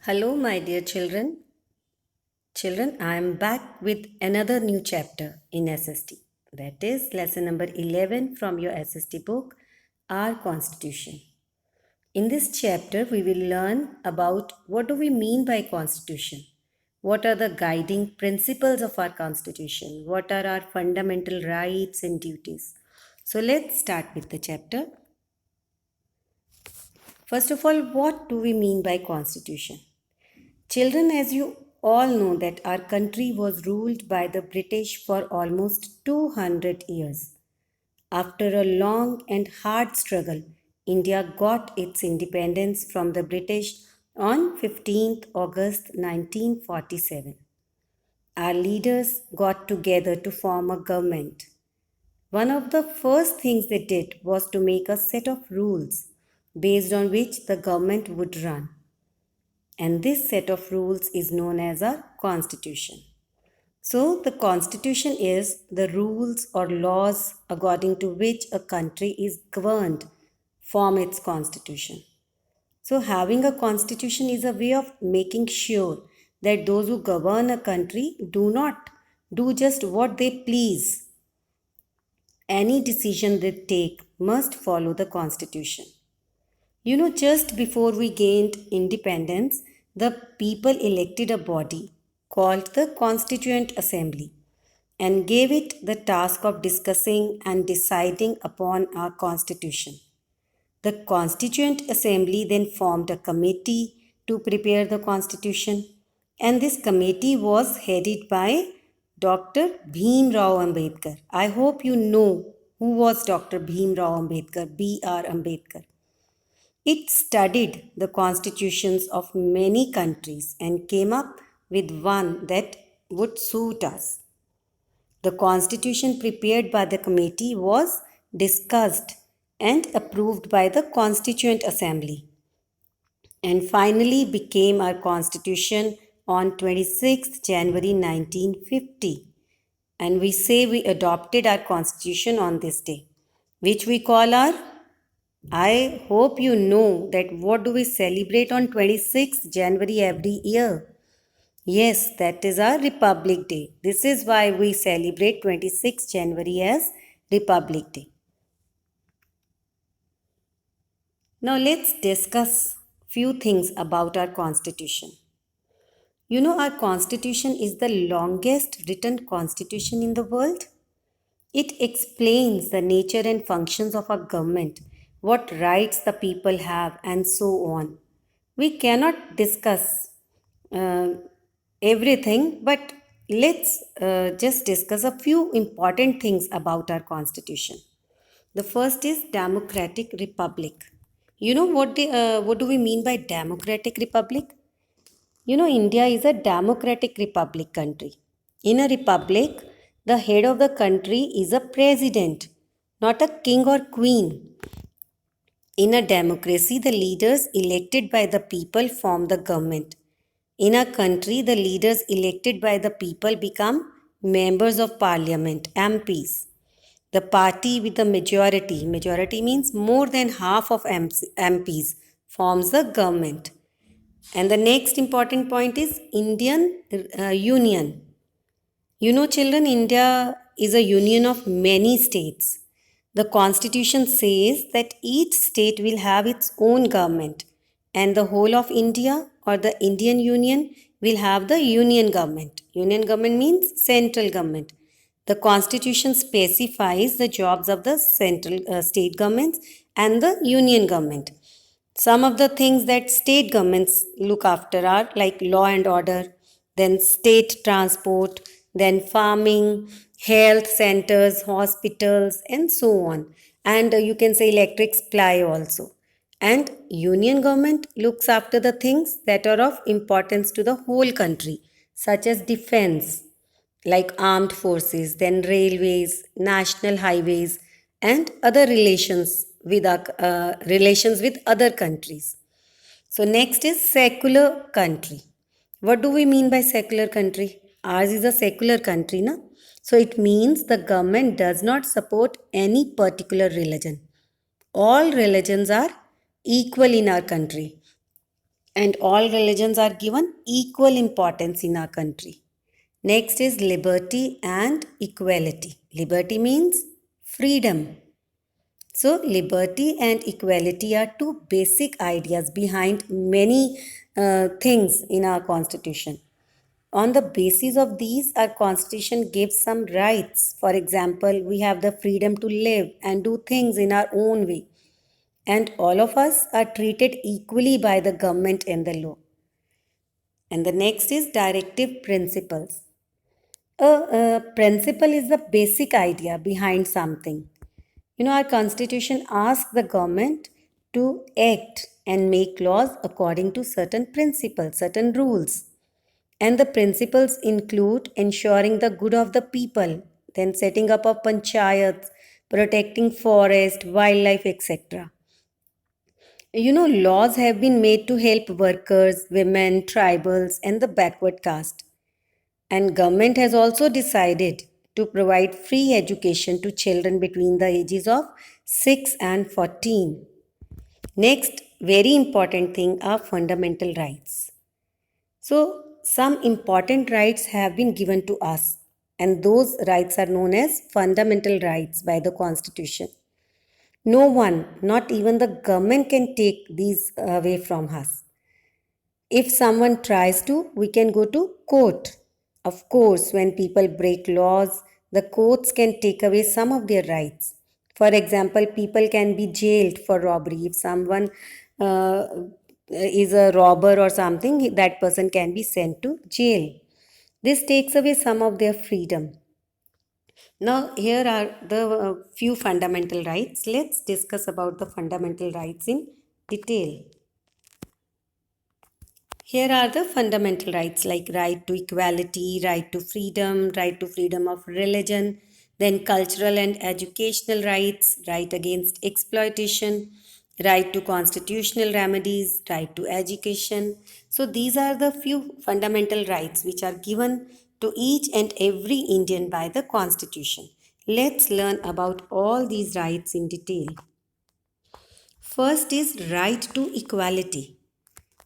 Hello, my dear children. Children, I am back with another new chapter in SST. That is lesson number 11 from your SST book, Our Constitution. In this chapter, we will learn about what do we mean by Constitution? What are the guiding principles of our Constitution? What are our fundamental rights and duties? So let's start with the chapter. First of all, what do we mean by Constitution? Children, as you all know, that our country was ruled by the British for almost 200 years. After a long and hard struggle, India got its independence from the British on 15th August 1947. Our leaders got together to form a government. One of the first things they did was to make a set of rules based on which the government would run. And this set of rules is known as a constitution. So, the constitution is the rules or laws according to which a country is governed from its constitution. So, having a constitution is a way of making sure that those who govern a country do not do just what they please. Any decision they take must follow the constitution. Just before we gained independence, the people elected a body called the Constituent Assembly and gave it the task of discussing and deciding upon our constitution. The Constituent Assembly then formed a committee to prepare the constitution, and this committee was headed by Dr. Bhim Rao Ambedkar. I hope you know who was Dr. Bhim Rao Ambedkar, B.R. Ambedkar. It studied the constitutions of many countries and came up with one that would suit us. The constitution prepared by the committee was discussed and approved by the Constituent Assembly and finally became our constitution on 26th January 1950. And we say we adopted our constitution on this day, which we call our I hope you know that what do we celebrate on 26th January every year? Yes, that is our Republic Day. This is why we celebrate 26th January as Republic Day. Now let's discuss few things about our constitution. Our constitution is the longest written constitution in the world. It explains the nature and functions of our government, what rights the people have, and so on. We cannot discuss everything, but let's just discuss a few important things about our constitution. The first is democratic republic. What do we mean by democratic republic? India is a democratic republic country. In a republic, the head of the country is a president, not a king or queen. In a democracy, the leaders elected by the people form the government. In a country, the leaders elected by the people become members of parliament, MPs. The party with the majority means more than half of MPs, forms the government. And the next important point is Indian Union. Children, India is a union of many states. The constitution says that each state will have its own government, and the whole of India or the Indian Union will have the union government. Union government means central government. The constitution specifies the jobs of the central state governments and the union government. Some of the things that state governments look after are like law and order, then state transport, then farming, health centers, hospitals, and so on. And you can say electric supply also. And union government looks after the things that are of importance to the whole country, such as defense, like armed forces, then railways, national highways, and other relations with other countries. So next is secular country. What do we mean by secular country? Ours is a secular country, na? So it means the government does not support any particular religion. All religions are equal in our country. and all religions are given equal importance in our country. Next is liberty and equality. Liberty means freedom. So, liberty and equality are two basic ideas behind many things in our constitution. On the basis of these, our constitution gives some rights. For example, we have the freedom to live and do things in our own way. And all of us are treated equally by the government and the law. And the next is directive principles. A principle is the basic idea behind something. Our constitution asks the government to act and make laws according to certain principles, certain rules. And the principles include ensuring the good of the people, then setting up of panchayats, protecting forest, wildlife, etc. Laws have been made to help workers, women, tribals, and the backward caste. And government has also decided to provide free education to children between the ages of 6 and 14. Next, very important thing are fundamental rights. So, some important rights have been given to us, and those rights are known as fundamental rights by the Constitution. No one, not even the government, can take these away from us. If someone tries to, we can go to court. Of course, when people break laws, the courts can take away some of their rights. For example, people can be jailed for robbery. If someone uh, is a robber or something, that person can be sent to jail. This takes away some of their freedom. Now, here are the few fundamental rights. Let's discuss about the fundamental rights in detail. Here are the fundamental rights like right to equality, right to freedom of religion, then cultural and educational rights, right against exploitation, right to constitutional remedies, right to education. So these are the few fundamental rights which are given to each and every Indian by the Constitution. Let's learn about all these rights in detail. First is right to equality.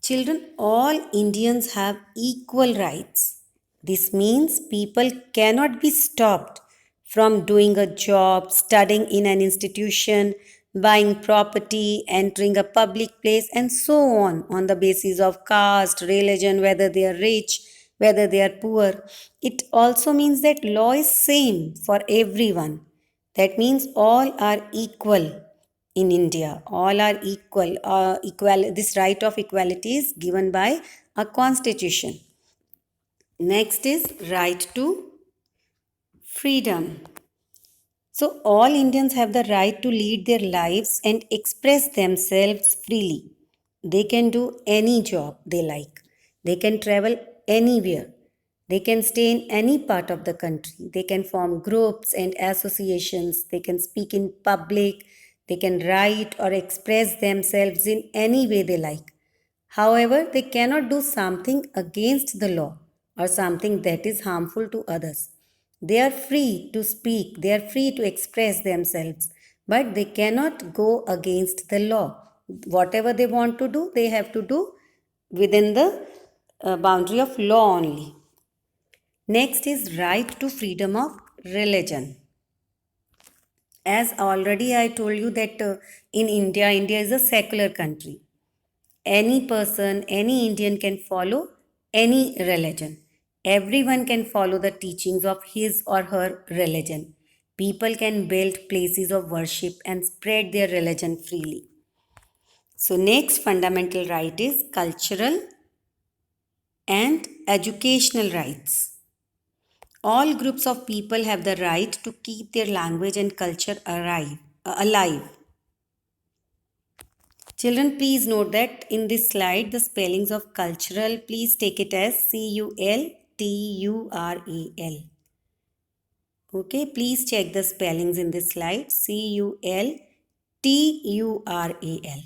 Children, all Indians have equal rights. This means people cannot be stopped from doing a job, studying in an institution, buying property, entering a public place, and so on the basis of caste, religion, whether they are rich, whether they are poor. It also means that law is same for everyone. That means all are equal in India. All are equal. This right of equality is given by a constitution. Next is right to freedom. So all Indians have the right to lead their lives and express themselves freely. They can do any job they like. They can travel anywhere. They can stay in any part of the country. They can form groups and associations. They can speak in public. They can write or express themselves in any way they like. However, they cannot do something against the law or something that is harmful to others. They are free to speak, they are free to express themselves, but they cannot go against the law. Whatever they want to do, they have to do within the boundary of law only. Next is right to freedom of religion. As already I told you that in India is a secular country. Any person, any Indian can follow any religion. Everyone can follow the teachings of his or her religion. People can build places of worship and spread their religion freely. So, next fundamental right is cultural and educational rights. All groups of people have the right to keep their language and culture alive. Children, please note that in this slide, the spellings of cultural, please take it as Cultural. Okay, please check the spellings in this slide. Cultural.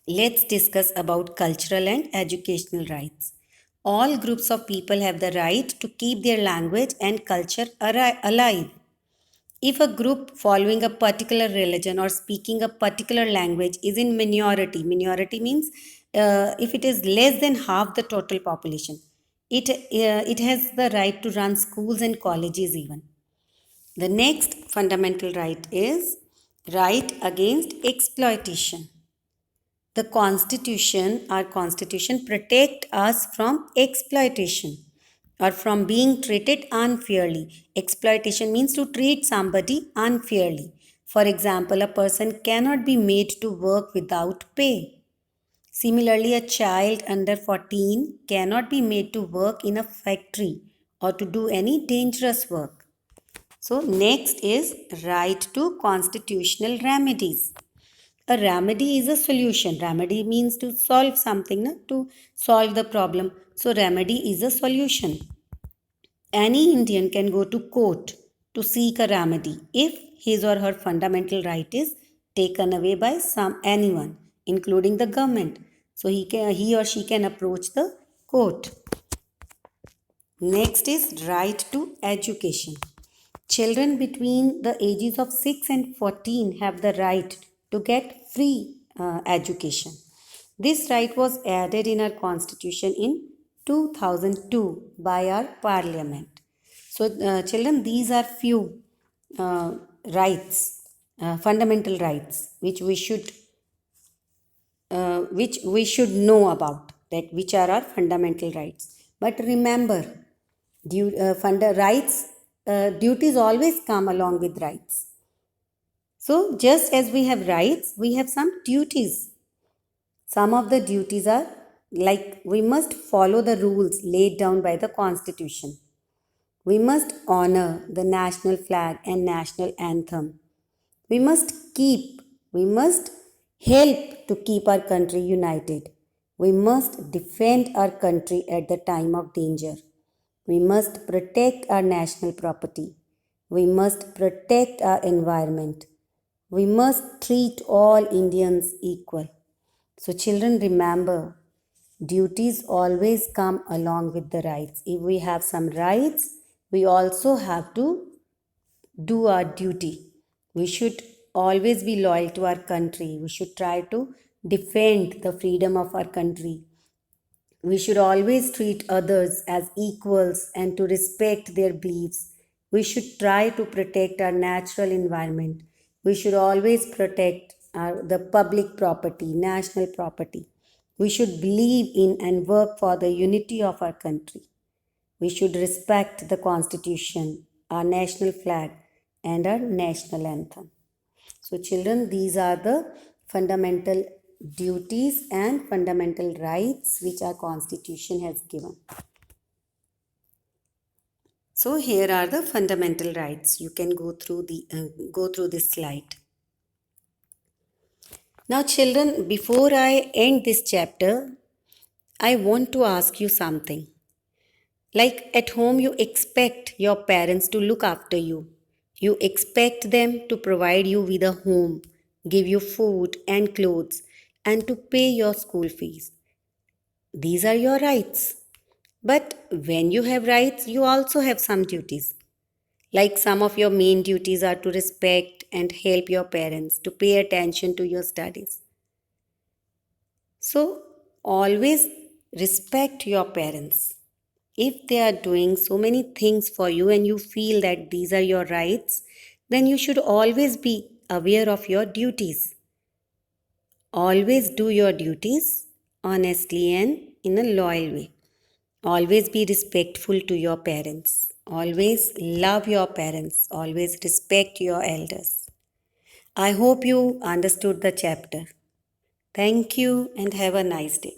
Let's discuss about cultural and educational rights. All groups of people have the right to keep their language and culture alive. If a group following a particular religion or speaking a particular language is in minority means if it is less than half the total population, it has the right to run schools and colleges even. The next fundamental right is right against exploitation. The constitution, our constitution, protect us from exploitation or from being treated unfairly. Exploitation means to treat somebody unfairly. For example, a person cannot be made to work without pay. Similarly, a child under 14 cannot be made to work in a factory or to do any dangerous work. So, next is right to constitutional remedies. A remedy is a solution. Remedy means to solve something, na? To solve the problem. So, remedy is a solution. Any Indian can go to court to seek a remedy if his or her fundamental right is taken away by anyone, including the government. So he or she can approach the court. Next is right to education. Children between the ages of 6 and 14 have the right to get free education. This right was added in our constitution in 2002 by our parliament. So, children, these are few uh, rights, fundamental rights, which we should know about, that which are our fundamental rights. But remember, duties always come along with rights. So, just as we have rights, we have some duties. Some of the duties are like we must follow the rules laid down by the Constitution. We must honor the national flag and national anthem. We must help to keep our country united. We must defend our country at the time of danger. We must protect our national property. We must protect our environment. We must treat all Indians equal. So, children, remember, duties always come along with the rights. If we have some rights, we also have to do our duty. We should always be loyal to our country. We should try to defend the freedom of our country. We should always treat others as equals and to respect their beliefs. We should try to protect our natural environment. We should always protect the public property, national property. We should believe in and work for the unity of our country. We should respect the Constitution, our national flag, and our national anthem. So, children, these are the fundamental duties and fundamental rights which our Constitution has given. So, here are the fundamental rights. You can go through this slide. Now, children, before I end this chapter, I want to ask you something. Like at home, you expect your parents to look after you. You expect them to provide you with a home, give you food and clothes, and to pay your school fees. These are your rights. But when you have rights, you also have some duties. Like some of your main duties are to respect and help your parents, to pay attention to your studies. So, always respect your parents. If they are doing so many things for you and you feel that these are your rights, then you should always be aware of your duties. Always do your duties honestly and in a loyal way. Always be respectful to your parents. Always love your parents. Always respect your elders. I hope you understood the chapter. Thank you and have a nice day.